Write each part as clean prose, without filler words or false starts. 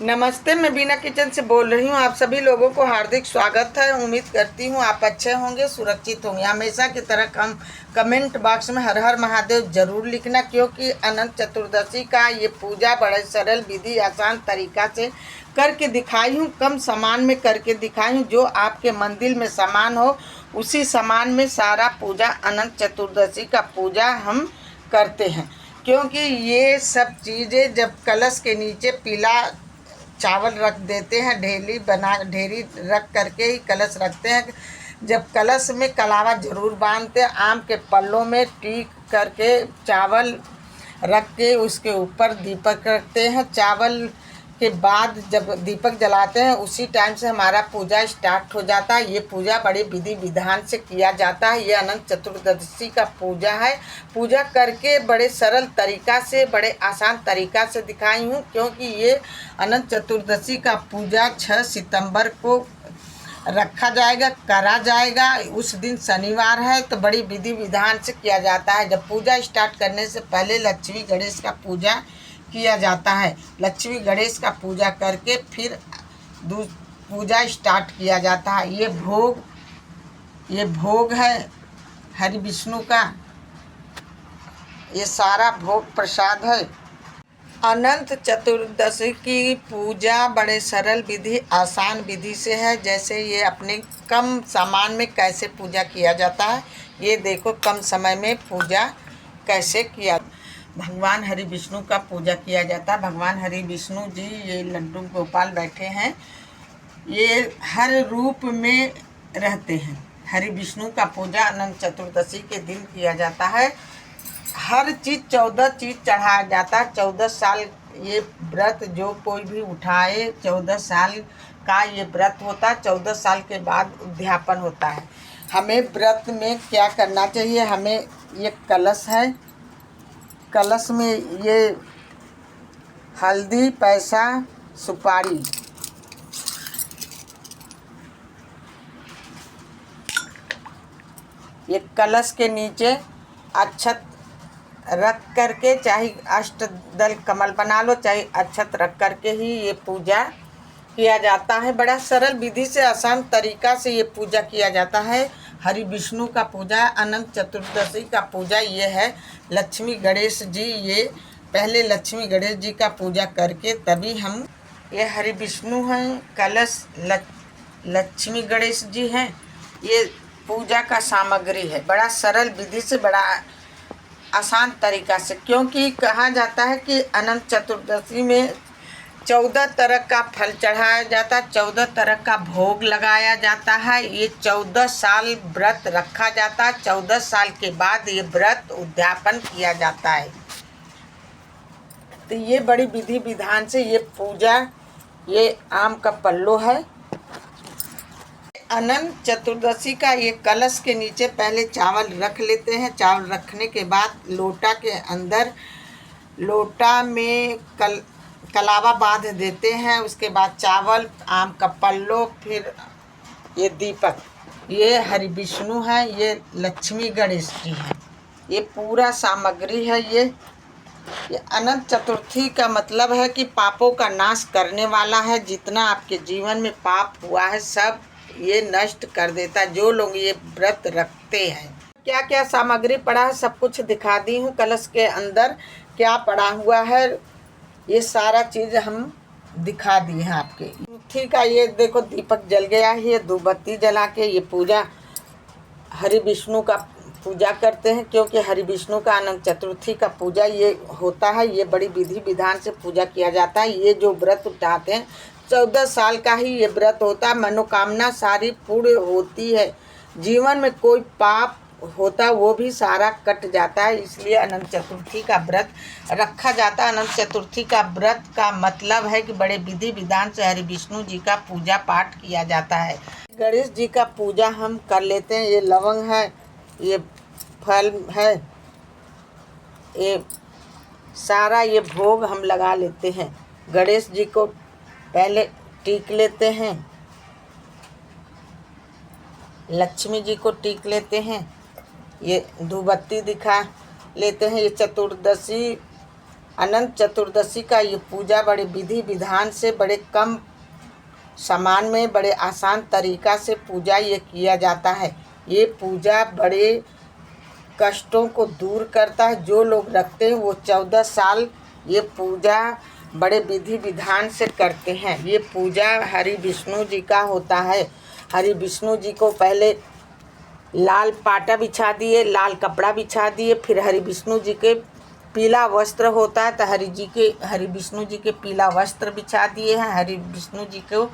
नमस्ते, मैं बीना किचन से बोल रही हूँ। आप सभी लोगों को हार्दिक स्वागत है। उम्मीद करती हूँ आप अच्छे होंगे, सुरक्षित होंगे। हमेशा की तरह कमेंट बॉक्स में हर हर महादेव जरूर लिखना, क्योंकि अनंत चतुर्दशी का ये पूजा बड़े सरल विधि आसान तरीका से करके दिखाई हूँ। कम सामान में करके दिखाई हूँ। जो आपके मंदिर में सामान हो उसी सामान में सारा पूजा अनंत चतुर्दशी का पूजा हम करते हैं, क्योंकि ये सब चीज़ें जब कलश के नीचे पीला चावल रख देते हैं, ढेरी रख करके ही कलश रखते हैं। जब कलश में कलावा जरूर बांधते हैं, आम के पल्लों में टीक करके चावल रख के उसके ऊपर दीपक रखते हैं। चावल के बाद जब दीपक जलाते हैं उसी टाइम से हमारा पूजा स्टार्ट हो जाता है। ये पूजा बड़े विधि विधान से किया जाता है। ये अनंत चतुर्दशी का पूजा है। पूजा करके बड़े सरल तरीका से, बड़े आसान तरीका से दिखाई हूँ, क्योंकि ये अनंत चतुर्दशी का पूजा 6 सितंबर को रखा जाएगा, करा जाएगा। उस दिन शनिवार है, तो बड़ी विधि विधान से किया जाता है। जब पूजा स्टार्ट करने से पहले लक्ष्मी गणेश का पूजा किया जाता है। लक्ष्मी गणेश का पूजा करके फिर पूजा स्टार्ट किया जाता है। ये भोग है हरि विष्णु का, ये सारा भोग प्रसाद है। अनंत चतुर्दशी की पूजा बड़े सरल विधि, आसान विधि से है। जैसे ये अपने कम सामान में कैसे पूजा किया जाता है, ये देखो कम समय में पूजा कैसे किया। भगवान हरि विष्णु का पूजा किया जाता है। भगवान हरि विष्णु जी ये लड्डू गोपाल बैठे हैं, ये हर रूप में रहते हैं। हरि विष्णु का पूजा अनंत चतुर्दशी के दिन किया जाता है। हर चीज़ 14 चीज़ चढ़ाया जाता है। 14 साल ये व्रत जो कोई भी उठाए, 14 साल का ये व्रत होता है। 14 साल के बाद उद्यापन होता है। हमें व्रत में क्या करना चाहिए, हमें ये कलश है, कलश में ये हल्दी, पैसा, सुपारी, ये कलश के नीचे अक्षत रख करके, चाहे अष्टदल कमल बना लो, चाहे अक्षत रख करके ही ये पूजा किया जाता है। बड़ा सरल विधि से, आसान तरीका से ये पूजा किया जाता है। हरि विष्णु का पूजा, अनंत चतुर्दशी का पूजा ये है। लक्ष्मी गणेश जी, ये पहले लक्ष्मी गणेश जी का पूजा करके तभी हम, ये हरि विष्णु हैं, कलश लक्ष्मी गणेश जी हैं। ये पूजा का सामग्री है। बड़ा सरल विधि से, बड़ा आसान तरीका से, क्योंकि कहा जाता है कि अनंत चतुर्दशी में 14 तरह का फल चढ़ाया जाता है, 14 तरह का भोग लगाया जाता है। ये 14 साल व्रत रखा जाता है। 14 साल के बाद ये व्रत उद्यापन किया जाता है। तो ये बड़ी विधि विधान से ये पूजा, ये आम का पल्लो है। अनंत चतुर्दशी का ये कलश के नीचे पहले चावल रख लेते हैं। चावल रखने के बाद लोटा के अंदर, लोटा में कलावा बांध देते हैं। उसके बाद चावल, आम का पल्लो, फिर ये दीपक, ये हरि विष्णु है, ये लक्ष्मी गणेश जी हैं। ये पूरा सामग्री है। ये अनंत चतुर्थी का मतलब है कि पापों का नाश करने वाला है। जितना आपके जीवन में पाप हुआ है सब ये नष्ट कर देता है, जो लोग ये व्रत रखते हैं। क्या क्या सामग्री पड़ा है सब कुछ दिखा दी हूँ। कलश के अंदर क्या पड़ा हुआ है ये सारा चीज़ हम दिखा दी है आपके। ठीक है, ये देखो दीपक जल गया है। ये धूपबत्ती जला के ये पूजा हरि विष्णु का पूजा करते हैं, क्योंकि हरि विष्णु का अनंत चतुर्थी का पूजा ये होता है। ये बड़ी विधि विधान से पूजा किया जाता है। ये जो व्रत उठाते हैं 14 साल का ही ये व्रत होता है। मनोकामना सारी पूर्ण होती है। जीवन में कोई पाप होता वो भी सारा कट जाता है। इसलिए अनंत चतुर्थी का व्रत रखा जाता है। अनंत चतुर्थी का व्रत का मतलब है कि बड़े विधि विधान से हरि विष्णु जी का पूजा पाठ किया जाता है। गणेश जी का पूजा हम कर लेते हैं। ये लवंग है, ये फल है, ये सारा ये भोग हम लगा लेते हैं। गणेश जी को पहले टीक लेते हैं, लक्ष्मी जी को टीक लेते हैं, ये धूपबत्ती दिखा लेते हैं। ये चतुर्दशी अनंत चतुर्दशी का ये पूजा बड़े विधि विधान से, बड़े कम सामान में, बड़े आसान तरीक़ा से पूजा ये किया जाता है। ये पूजा बड़े कष्टों को दूर करता है। जो लोग रखते हैं वो 14 साल ये पूजा बड़े विधि विधान से करते हैं। ये पूजा हरि विष्णु जी का होता है। हरि विष्णु जी को पहले लाल पाटा बिछा दिए, लाल कपड़ा बिछा दिए, फिर हरि विष्णु जी के पीला वस्त्र होता है तो हरि विष्णु जी के पीला वस्त्र बिछा दिए हैं। हरि विष्णु जी को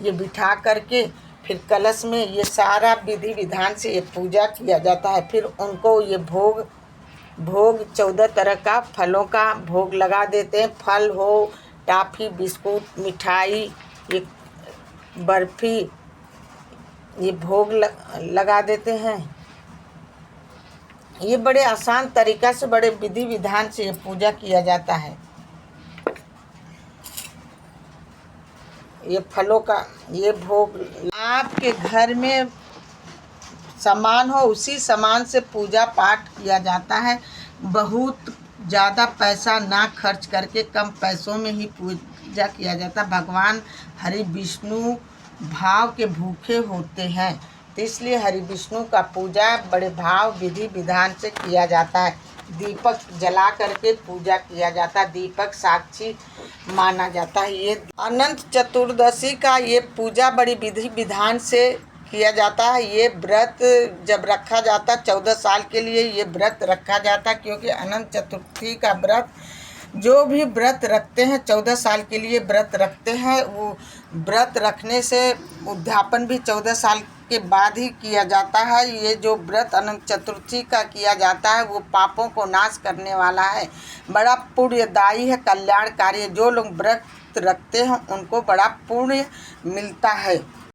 ये बिठा करके फिर कलश में ये सारा विधि विधान से ये पूजा किया जाता है। फिर उनको ये भोग 14 तरह का फलों का भोग लगा देते हैं। फल हो, टाफी, बिस्कुट, मिठाई, ये बर्फ़ी, ये भोग लगा देते हैं। ये बड़े आसान तरीक़ा से, बड़े विधि विधान से ये पूजा किया जाता है। ये फलों का ये भोग, आपके घर में सामान हो उसी सामान से पूजा पाठ किया जाता है। बहुत ज़्यादा पैसा ना खर्च करके कम पैसों में ही पूजा किया जाता है। भगवान हरि विष्णु भाव के भूखे होते हैं, तो इसलिए हरि विष्णु का पूजा बड़े भाव विधि विधान से किया जाता है। दीपक जला करके पूजा किया जाता है, दीपक साक्षी माना जाता है। ये अनंत चतुर्दशी का ये पूजा बड़ी विधि विधान से किया जाता है। ये व्रत जब रखा जाता है 14 साल के लिए ये व्रत रखा जाता है, क्योंकि अनंत चतुर्थी का व्रत जो भी व्रत रखते हैं 14 साल के लिए व्रत रखते हैं, वो व्रत रखने से उद्यापन भी 14 साल के बाद ही किया जाता है। ये जो व्रत अनंत चतुर्थी का किया जाता है वो पापों को नाश करने वाला है, बड़ा पुण्यदायी है, कल्याणकारी है। जो लोग व्रत रखते हैं उनको बड़ा पुण्य मिलता है।